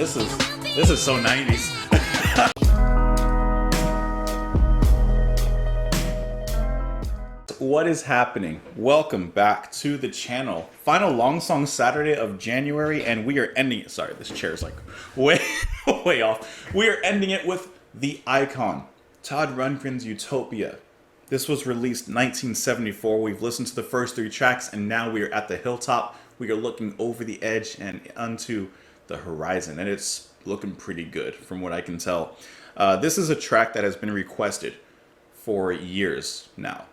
This is so 90s. What is happening? Welcome back to the channel. Final Long Song Saturday of January, and we are ending it. Sorry, this chair is like way off. We are ending it with the Ikon, Todd Rundgren's Utopia. This was released 1974. We've listened to the first 3 tracks, and now we are at the hilltop. We are looking over the edge and onto the horizon, and it's looking pretty good from what I can tell. This is a track that has been requested for years now,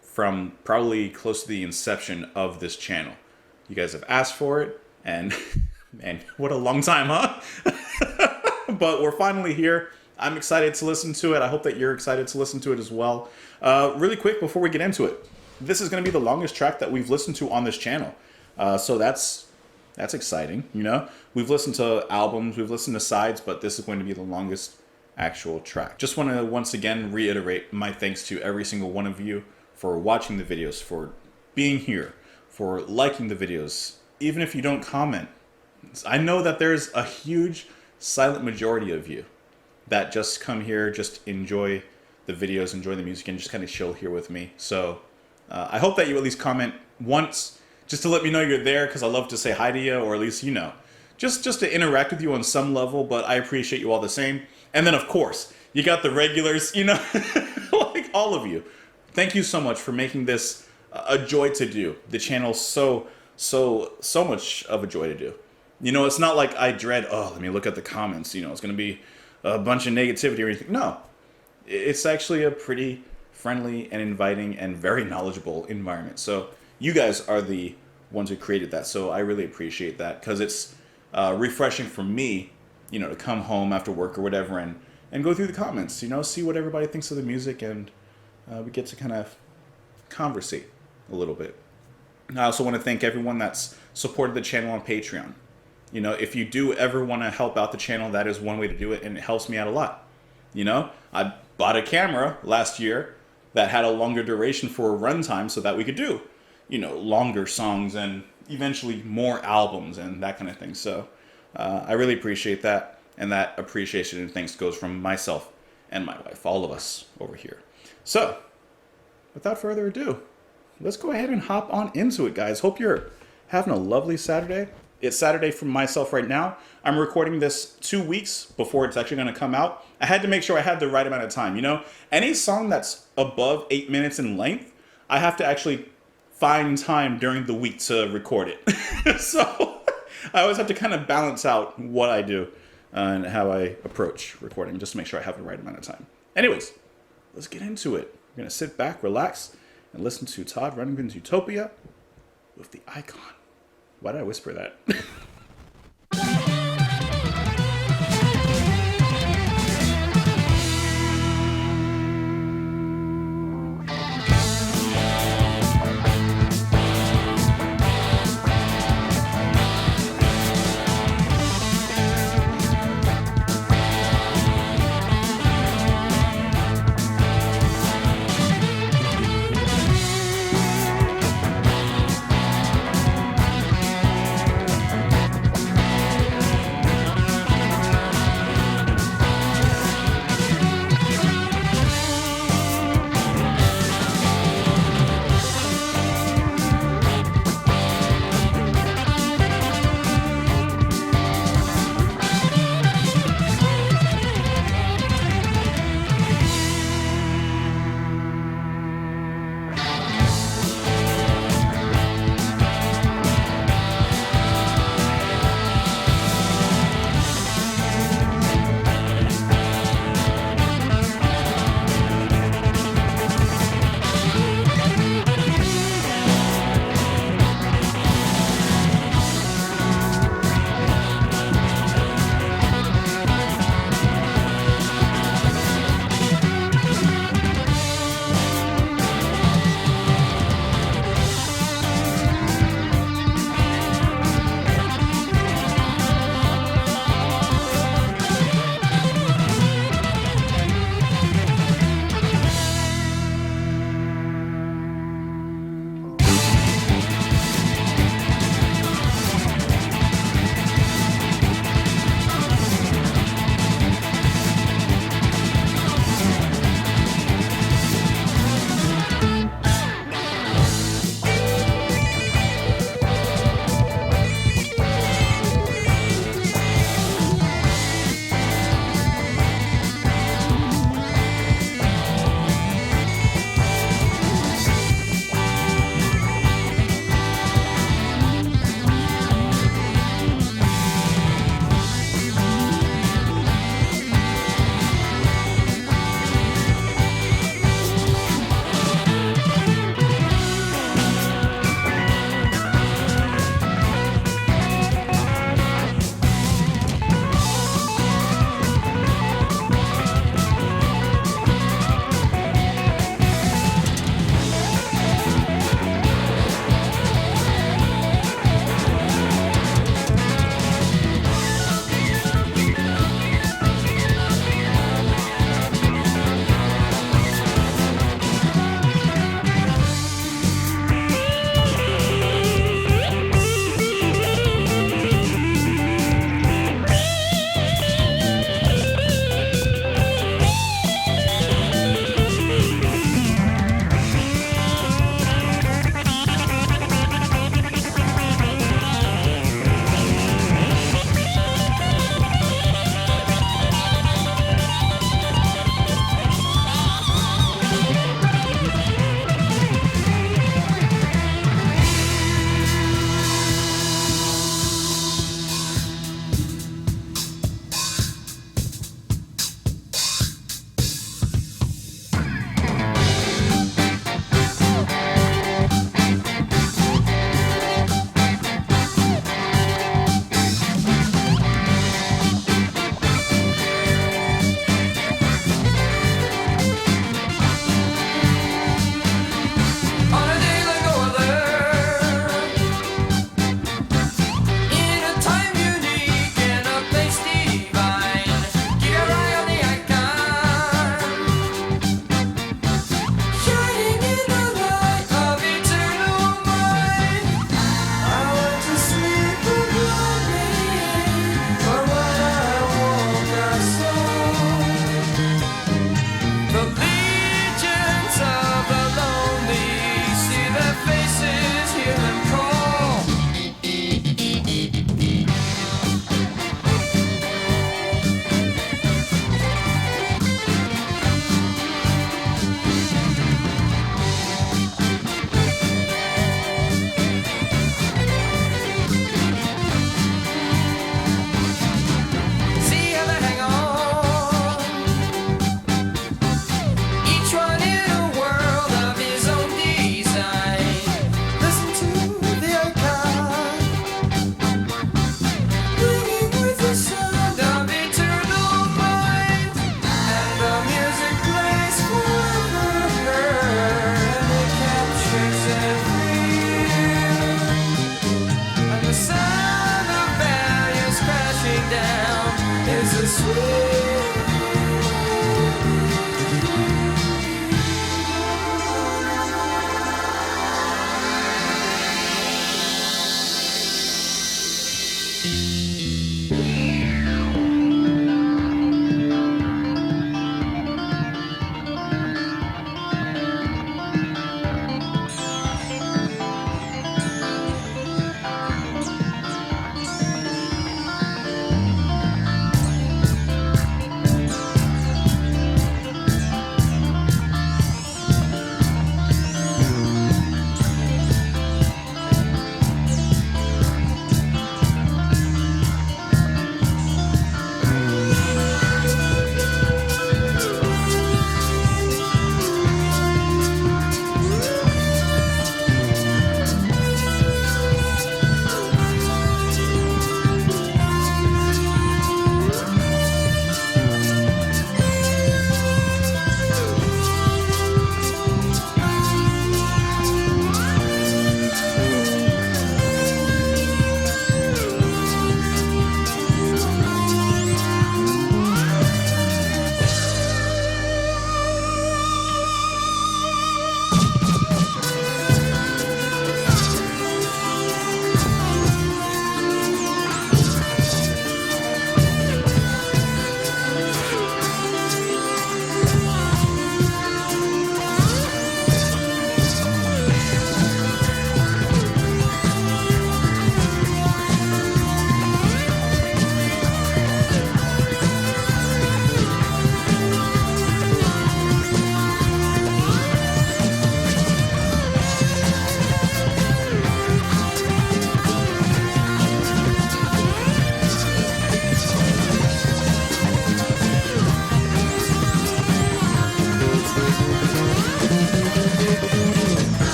from probably close to the inception of this channel. You guys have asked for it, and man, what a long time, huh? But we're finally here. I'm excited to listen to it. I hope that you're excited to listen to it as well. Really quick before we get into it, this is going to be the longest track that we've listened to on this channel. So that's exciting, you know? We've listened to albums, we've listened to sides, but this is going to be the longest actual track. Just want to once again reiterate my thanks to every single one of you for watching the videos, for being here, for liking the videos, even if you don't comment. I know that there's a huge silent majority of you that just come here, just enjoy the videos, enjoy the music, and just kind of chill here with me. So I hope that you at least comment once, just to let me know you're there, because I love to say hi to you, or at least, you know, just to interact with you on some level, but I appreciate you all the same. And then, of course, you got the regulars, you know, like all of you. Thank you so much for making this a joy to do. The channel's so much of a joy to do. You know, it's not like I dread, oh, let me look at the comments, you know, it's going to be a bunch of negativity or anything. No, it's actually a pretty friendly and inviting and very knowledgeable environment. So you guys are the ones who created that. So I really appreciate that, because it's refreshing for me, you know, to come home after work or whatever and go through the comments, you know, see what everybody thinks of the music, and we get to kind of conversate a little bit. I also want to thank everyone that's supported the channel on Patreon. You know, if you do ever want to help out the channel, that is one way to do it, and it helps me out a lot. You know, I bought a camera last year that had a longer duration for a runtime so that we could do, you know, longer songs and eventually more albums and that kind of thing. So I really appreciate that, and that appreciation and thanks goes from myself and my wife, all of us over here. So without further ado, let's go ahead and hop on into it, guys. Hope you're having a lovely Saturday. It's Saturday for myself right now. I'm recording this 2 weeks before it's actually going to come out. I had to make sure I had the right amount of time. You know, any song that's above 8 minutes in length, I have to actually find time during the week to record it. So I always have to kind of balance out what I do and how I approach recording, just to make sure I have the right amount of time. Anyways, let's get into it. We're going to sit back, relax, and listen to Todd Rundgren's Utopia with the Ikon. Why did I whisper that?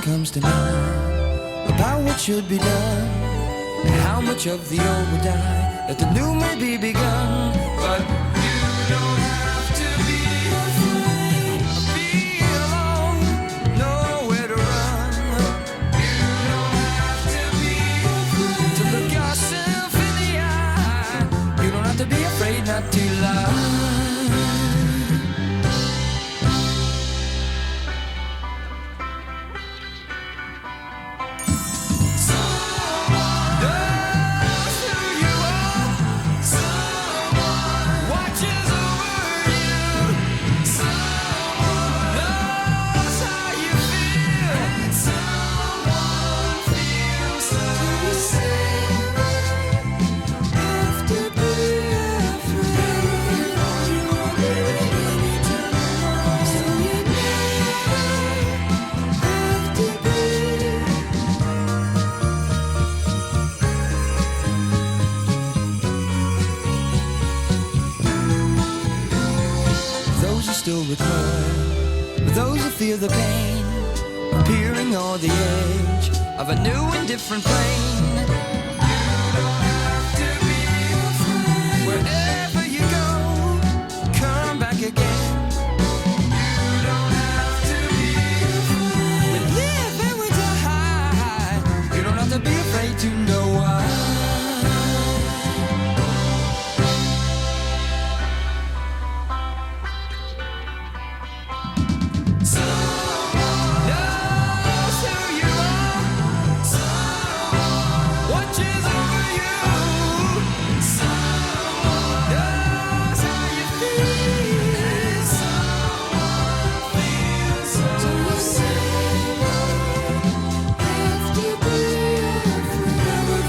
comes to mind about what should be done and how much of the old will die, that the new may be begun. But you don't have to be afraid of being alone, nowhere to run. You don't have to be afraid to look yourself in the eye. You don't have to be afraid not to lie. Still recoil, with those who feel the pain, appearing on the edge of a new and different plane. You don't have to be afraid. Wherever you go, come back again. You don't have to be afraid. We live and we die. You don't have to be afraid to know why. Never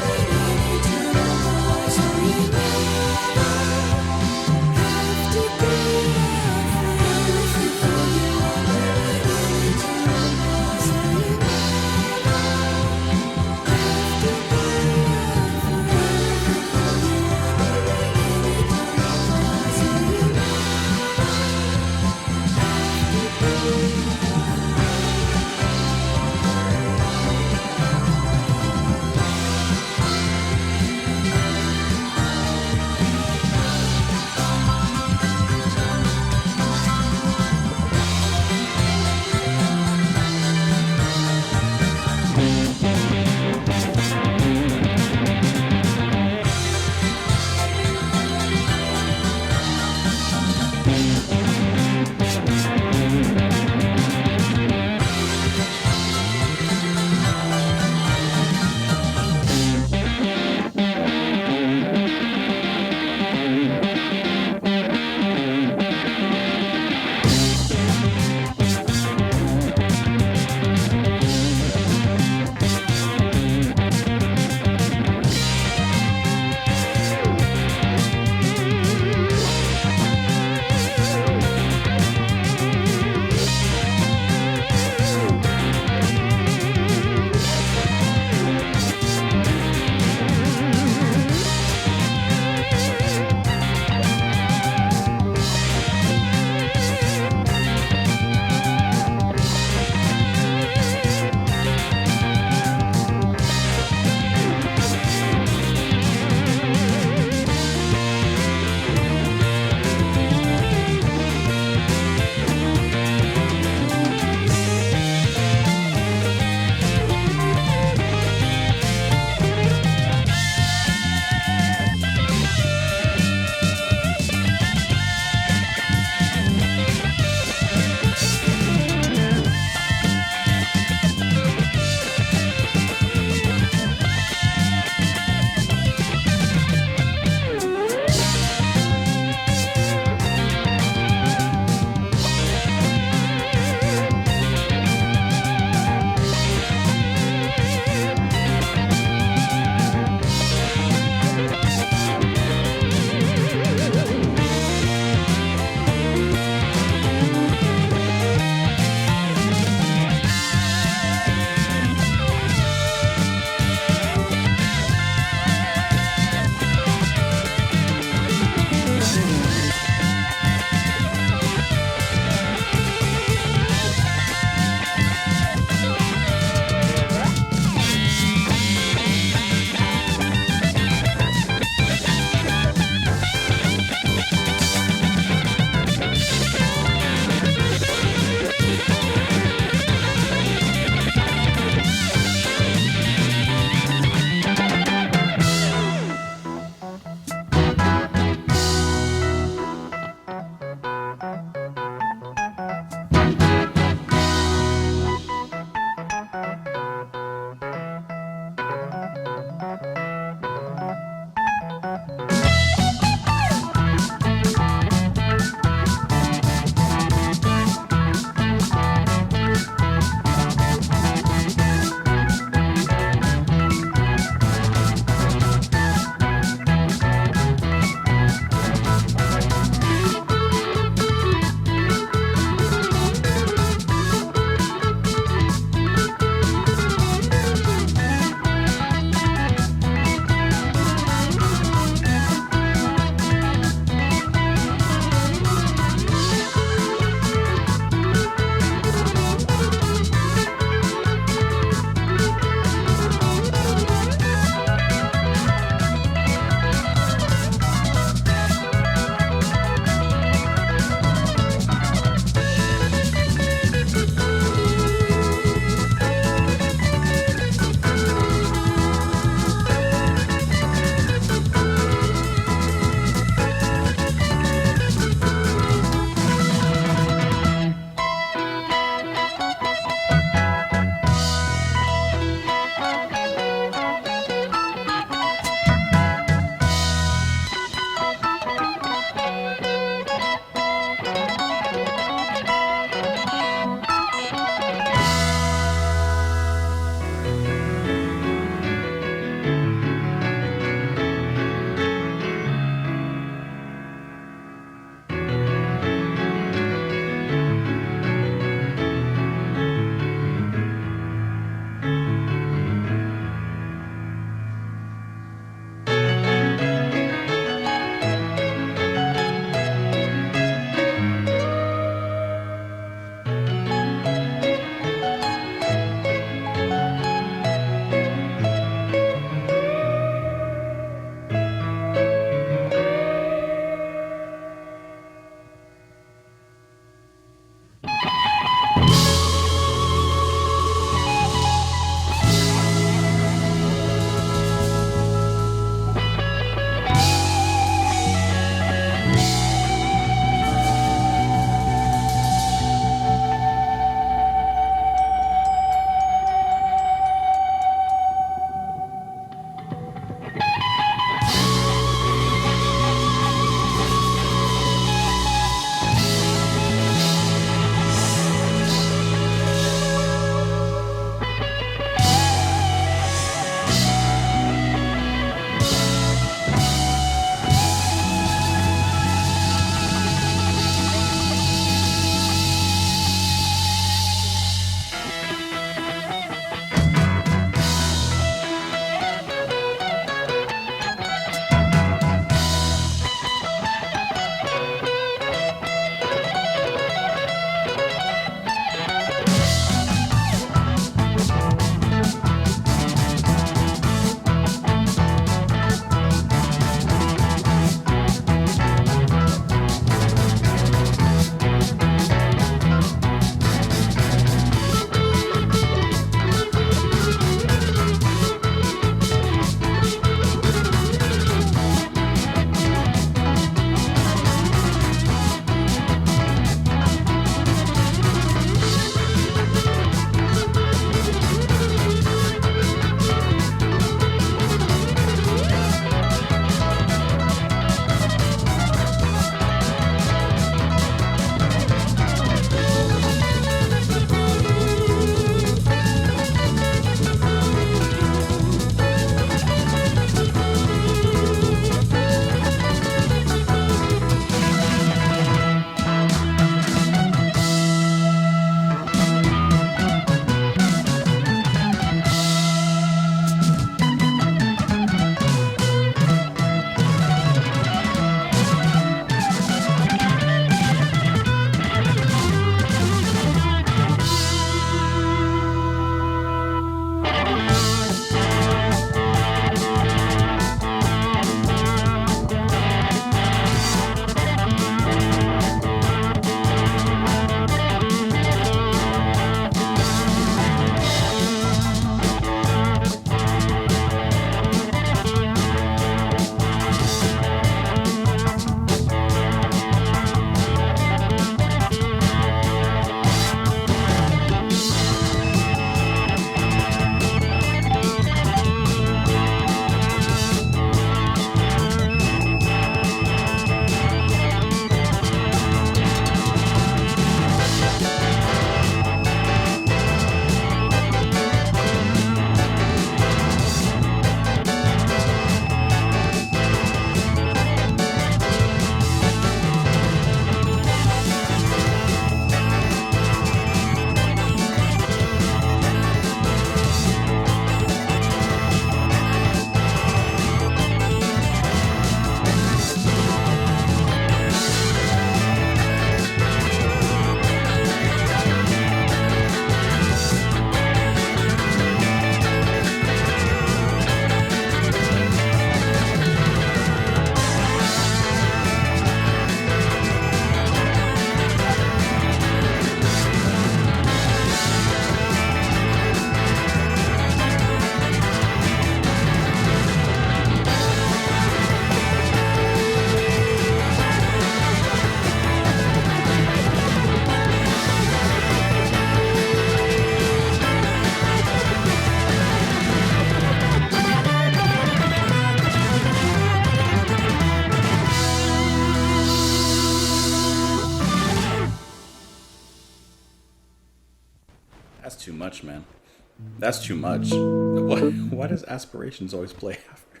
That's too much. Why does aspirations always play after?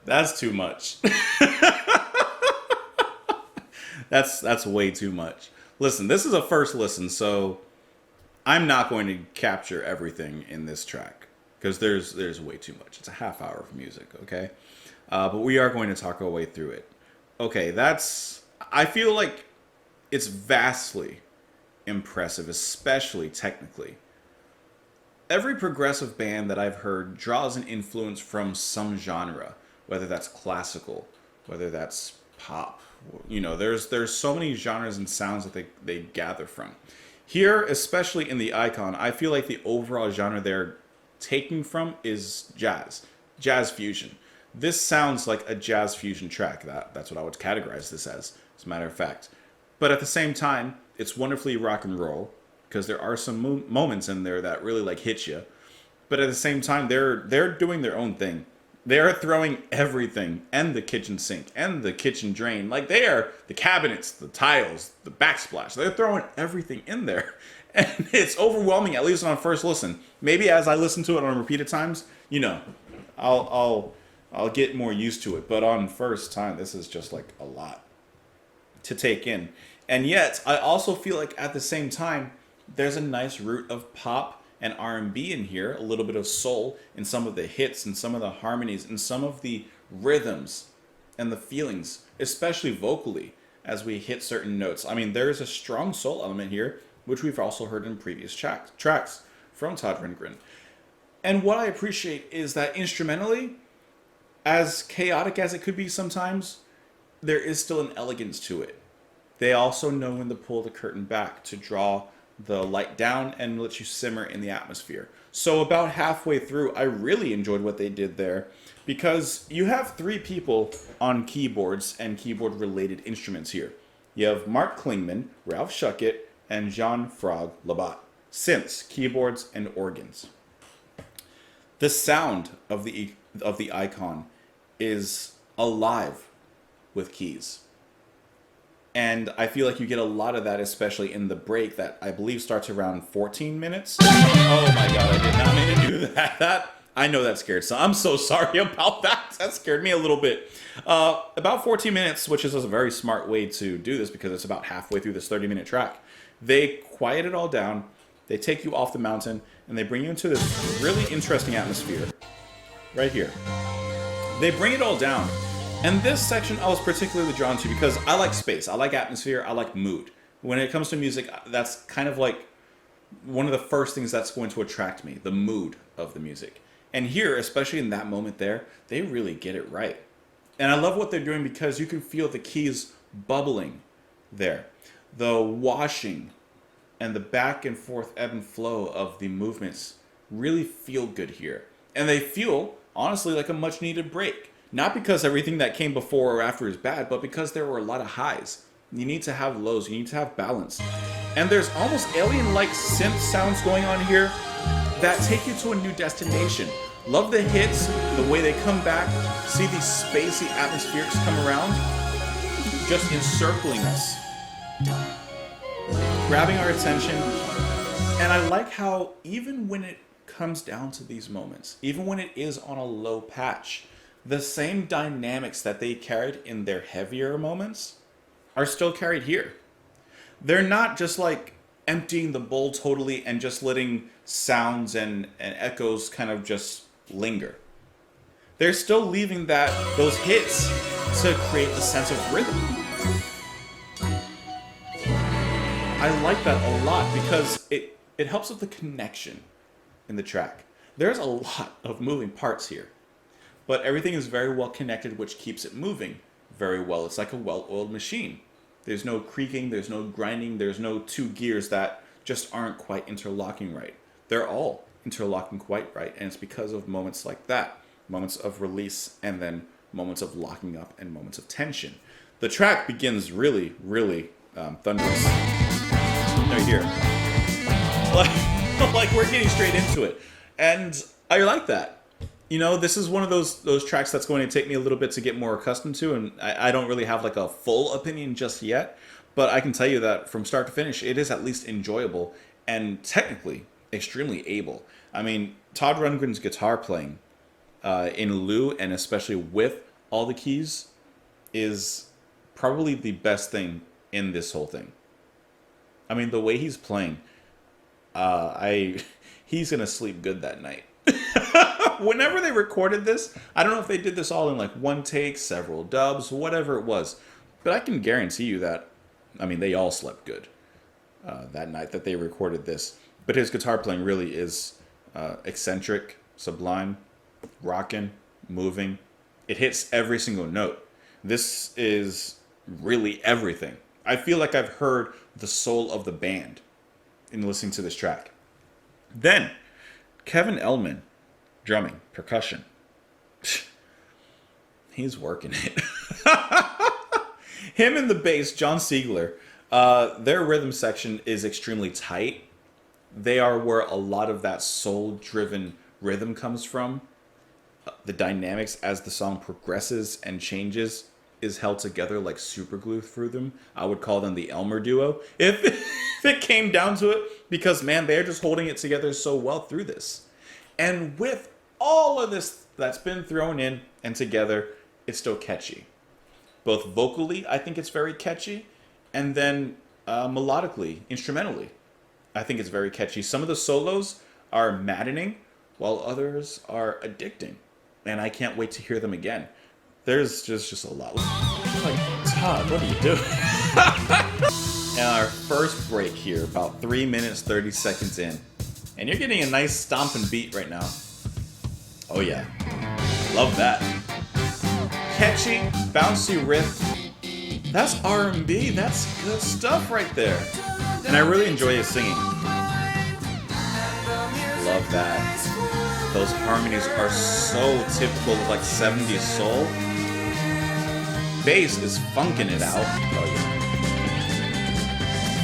That's too much. That's way too much. Listen, this is a first listen, so I'm not going to capture everything in this track because there's way too much. It's a half hour of music, okay? But we are going to talk our way through it. Okay, I feel like it's vastly impressive, especially technically. Every progressive band that I've heard draws an influence from some genre, whether that's classical, whether that's pop. There's so many genres and sounds that they gather from. Here, especially in the Ikon, I feel like the overall genre they're taking from is jazz fusion. This sounds like a jazz fusion track. That's what I would categorize this as a matter of fact. But at the same time, it's wonderfully rock and roll because there are some moments in there that really like hit you. But at the same time, they're doing their own thing. They are throwing everything, and the kitchen sink, and the kitchen drain. Like they are the cabinets, the tiles, the backsplash. They're throwing everything in there. And it's overwhelming, at least on first listen. Maybe as I listen to it on repeated times, I'll get more used to it. But on first time, this is just like a lot to take in. And yet, I also feel like at the same time, there's a nice root of pop and R&B in here, a little bit of soul in some of the hits and some of the harmonies and some of the rhythms and the feelings, especially vocally, as we hit certain notes. I mean, there is a strong soul element here, which we've also heard in previous tracks from Todd Rundgren. And what I appreciate is that instrumentally, as chaotic as it could be sometimes, there is still an elegance to it. They also know when to pull the curtain back to draw the light down and let you simmer in the atmosphere. So about halfway through, I really enjoyed what they did there because you have three people on keyboards and keyboard related instruments here. You have Mark Klingman, Ralph Schuckett, and Jean Frog Labat. Synths, keyboards, and organs. The sound of the Ikon is alive with keys. And I feel like you get a lot of that, especially in the break that I believe starts around 14 minutes. Oh my god, I did not mean to do that. I know that scared some. I'm so sorry about that. That scared me a little bit. About 14 minutes, which is a very smart way to do this because it's about halfway through this 30-minute track. They quiet it all down. They take you off the mountain and they bring you into this really interesting atmosphere right here. They bring it all down. And this section I was particularly drawn to because I like space, I like atmosphere, I like mood. When it comes to music, that's kind of like one of the first things that's going to attract me, the mood of the music. And here, especially in that moment there, they really get it right. And I love what they're doing because you can feel the keys bubbling there. The washing and the back and forth ebb and flow of the movements really feel good here. And they feel, honestly, like a much needed break. Not because everything that came before or after is bad, but because there were a lot of highs. You need to have lows, you need to have balance. And there's almost alien-like synth sounds going on here that take you to a new destination. Love the hits, the way they come back, see these spacey atmospherics come around, just encircling us, grabbing our attention. And I like how even when it comes down to these moments, even when it is on a low patch, the same dynamics that they carried in their heavier moments are still carried here. They're not just like emptying the bowl totally and just letting sounds and echoes kind of just linger. They're still leaving those hits to create a sense of rhythm. I like that a lot because it helps with the connection in the track. There's a lot of moving parts here. But everything is very well connected, which keeps it moving very well. It's like a well-oiled machine. There's no creaking, there's no grinding, there's no two gears that just aren't quite interlocking right. They're all interlocking quite right, and it's because of moments like that. Moments of release, and then moments of locking up, and moments of tension. The track begins really, really thunderous. Right here. Like we're getting straight into it. And I like that. This is one of those tracks that's going to take me a little bit to get more accustomed to, and I don't really have like a full opinion just yet, but I can tell you that from start to finish, it is at least enjoyable and technically extremely able. I mean, Todd Rundgren's guitar playing in lieu and especially with all the keys is probably the best thing in this whole thing. I mean, the way he's playing, he's gonna sleep good that night. Whenever they recorded this, I don't know if they did this all in like one take, several dubs, whatever it was, but I can guarantee you that, I mean, they all slept good that night that they recorded this. But his guitar playing really is eccentric, sublime, rocking, moving. It hits every single note. This is really everything. I feel like I've heard the soul of the band in listening to this track. Then, Kevin Elman, drumming, percussion. He's working it. Him and the bass, John Siegler, their rhythm section is extremely tight. They are where a lot of that soul-driven rhythm comes from. The dynamics as the song progresses and changes is held together like super glue through them. I would call them the Elmer duo if it came down to it, because man, they're just holding it together so well through this. And with all of this that's been thrown in and together, it's still catchy. Both vocally, I think it's very catchy, and then melodically, instrumentally, I think it's very catchy. Some of the solos are maddening, while others are addicting, and I can't wait to hear them again. There's just a lot. Like, Todd, what are you doing? And our first break here, about 3 minutes, 30 seconds in. And you're getting a nice stomping beat right now. Oh yeah, love that. Catchy, bouncy riff. That's R&B, that's good stuff right there. And I really enjoy his singing. Love that. Those harmonies are so typical of like 70s soul. Bass is funking it out. Oh yeah.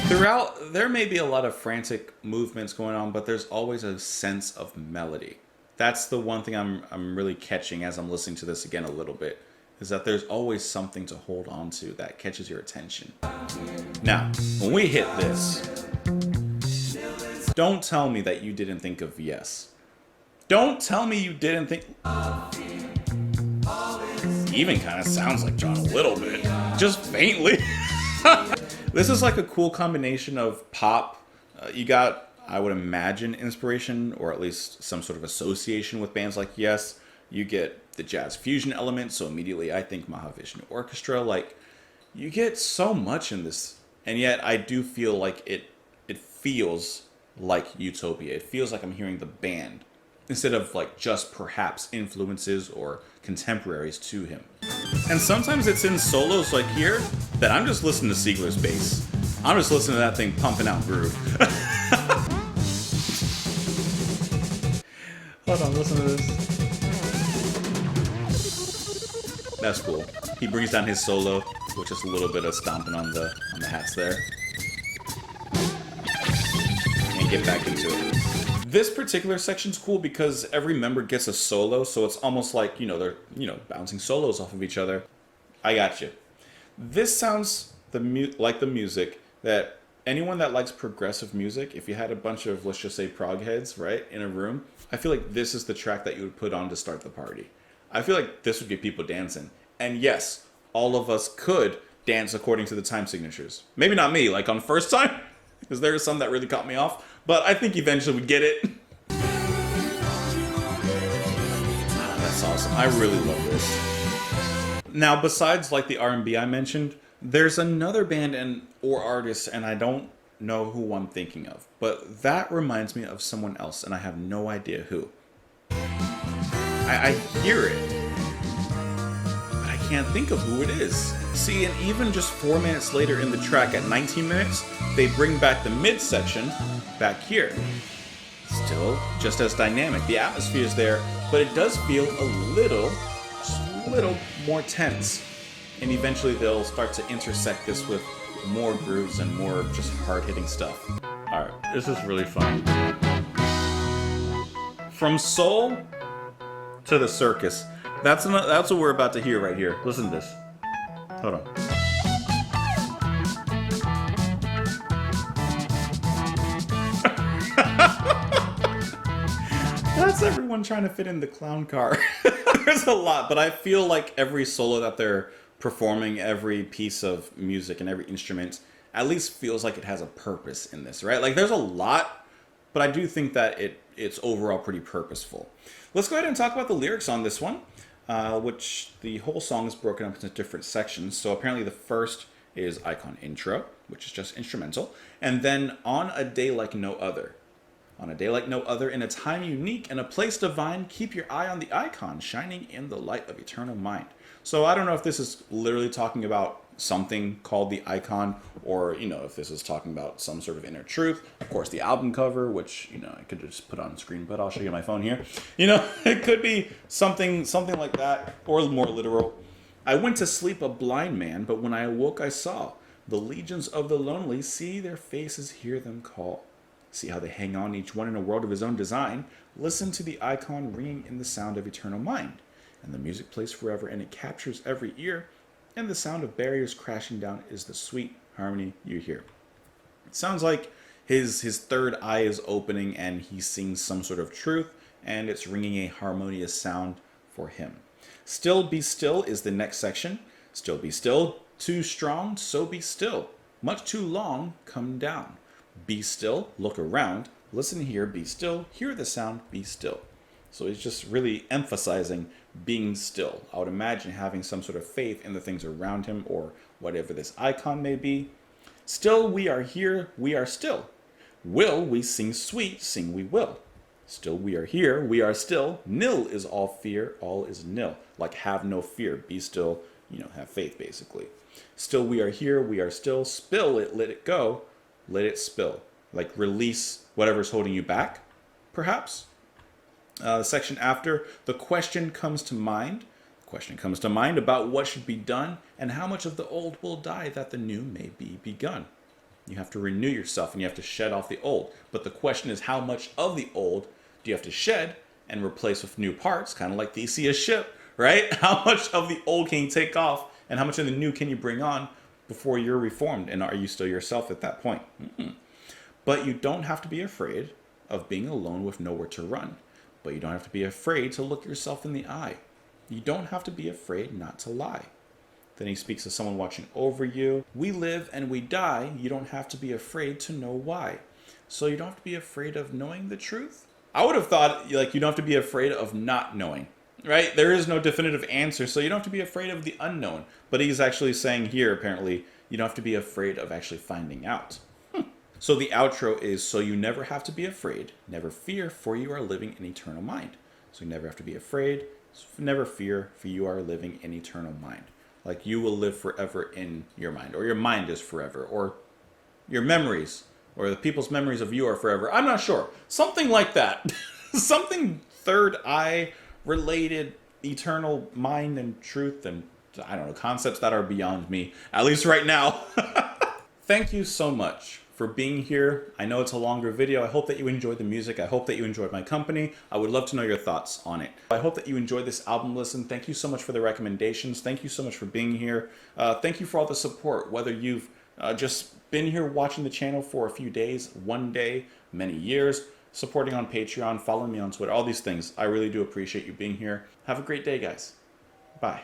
Throughout, there may be a lot of frantic movements going on, but there's always a sense of melody. That's the one thing I'm really catching as I'm listening to this again a little bit, is that there's always something to hold on to that catches your attention. Now, when we hit this, don't tell me that you didn't think of Yes. Don't tell me you didn't think... Even kind of sounds like John a little bit. Just faintly. This is like a cool combination of pop. You got, I would imagine, inspiration, or at least some sort of association with bands like Yes. You get the jazz fusion element, so immediately I think Mahavishnu Orchestra. Like, you get so much in this, and yet I do feel like it feels like Utopia. It feels like I'm hearing the band, instead of like just perhaps influences or contemporaries to him. And sometimes it's in solos like here that I'm just listening to Siegler's bass. I'm just listening to that thing pumping out groove. Hold on, listen to this. That's cool. He brings down his solo with just a little bit of stomping on the hats there. And get back into it. This particular section's cool because every member gets a solo, so it's almost like, they're, bouncing solos off of each other. I got you. This sounds like the music that anyone that likes progressive music, if you had a bunch of, let's just say, prog heads, right, in a room, I feel like this is the track that you would put on to start the party. I feel like this would get people dancing. And yes, all of us could dance according to the time signatures. Maybe not me, like on first time, because there are some that really caught me off. But I think eventually we'd get it. That's awesome. I really love this. Now, besides like the R&B I mentioned, there's another band or artist, and I don't know who I'm thinking of. But that reminds me of someone else, and I have no idea who. I hear it, but I can't think of who it is. See, and even just 4 minutes later in the track, at 19 minutes, they bring back the midsection back here. Still just as dynamic. The atmosphere is there, but it does feel a little more tense. And eventually they'll start to intersect this with more grooves and more just hard-hitting stuff. Alright, this is really fun. From soul to the circus. That's what we're about to hear right here. Listen to this. Hold on. How's everyone trying to fit in the clown car? There's a lot, but I feel like every solo that they're performing, every piece of music and every instrument at least feels like it has a purpose in this, right? Like there's a lot, but I do think that it's overall pretty purposeful. Let's go ahead and talk about the lyrics on this one, which the whole song is broken up into different sections. So apparently the first is Ikon intro, which is just instrumental, and then on a day like no other. On a day like no other, in a time unique, in a place divine, keep your eye on the icon, shining in the light of eternal mind. So I don't know if this is literally talking about something called the icon, or, you know, if this is talking about some sort of inner truth. Of course, the album cover, which, you know, I could just put on screen, but I'll show you my phone here. You know, it could be something like that, or more literal. I went to sleep a blind man, but when I awoke I saw the legions of the lonely, see their faces, hear them call. See how they hang on, each one in a world of his own design. Listen to the icon ringing in the sound of eternal mind. And the music plays forever, and it captures every ear. And the sound of barriers crashing down is the sweet harmony you hear. It sounds like his third eye is opening, and he sings some sort of truth, and it's ringing a harmonious sound for him. Still be still is the next section. Still be still, too strong, so be still. Much too long, come down. Be still, look around, listen here, be still, hear the sound, be still. So he's just really emphasizing being still. I would imagine having some sort of faith in the things around him, or whatever this icon may be. Still we are here, we are still. Will we sing sweet, sing we will. Still we are here, we are still. Nil is all fear, all is nil. Like have no fear, be still, you know, have faith basically. Still we are here, we are still. Spill it, let it go. Let it spill. Like release whatever's holding you back, perhaps. The section after, the question comes to mind. The question comes to mind about what should be done and how much of the old will die that the new may be begun. You have to renew yourself and you have to shed off the old. But the question is, how much of the old do you have to shed and replace with new parts? Kind of like you see a ship, right? How much of the old can you take off and how much of the new can you bring on before you're reformed, and are you still yourself at that point? But you don't have to be afraid of being alone with nowhere to run. But you don't have to be afraid to look yourself in the eye. You don't have to be afraid not to lie. Then he speaks to someone watching over you. We live and we die. You don't have to be afraid to know why. So you don't have to be afraid of knowing the truth. I would have thought like you don't have to be afraid of not knowing. Right? There is no definitive answer, so you don't have to be afraid of the unknown. But he's actually saying here, apparently, you don't have to be afraid of actually finding out. So the outro is, so you never have to be afraid, never fear, for you are living in eternal mind. So you never have to be afraid, never fear, for you are living in eternal mind. Like you will live forever in your mind, or your mind is forever, or your memories, or the people's memories of you are forever. I'm not sure. Something like that. Something third eye related, eternal mind and truth, and I don't know, concepts that are beyond me, at least right now. Thank you so much for being here. I know it's a longer video. I hope that you enjoyed the music. I hope that you enjoyed my company. I would love to know your thoughts on it. I hope that you enjoyed this album listen. Thank you so much for the recommendations. Thank you so much for being here. Thank you for all the support, whether you've just been here watching the channel for a few days, one day, many years, supporting on Patreon, following me on Twitter, all these things. I really do appreciate you being here. Have a great day, guys. Bye.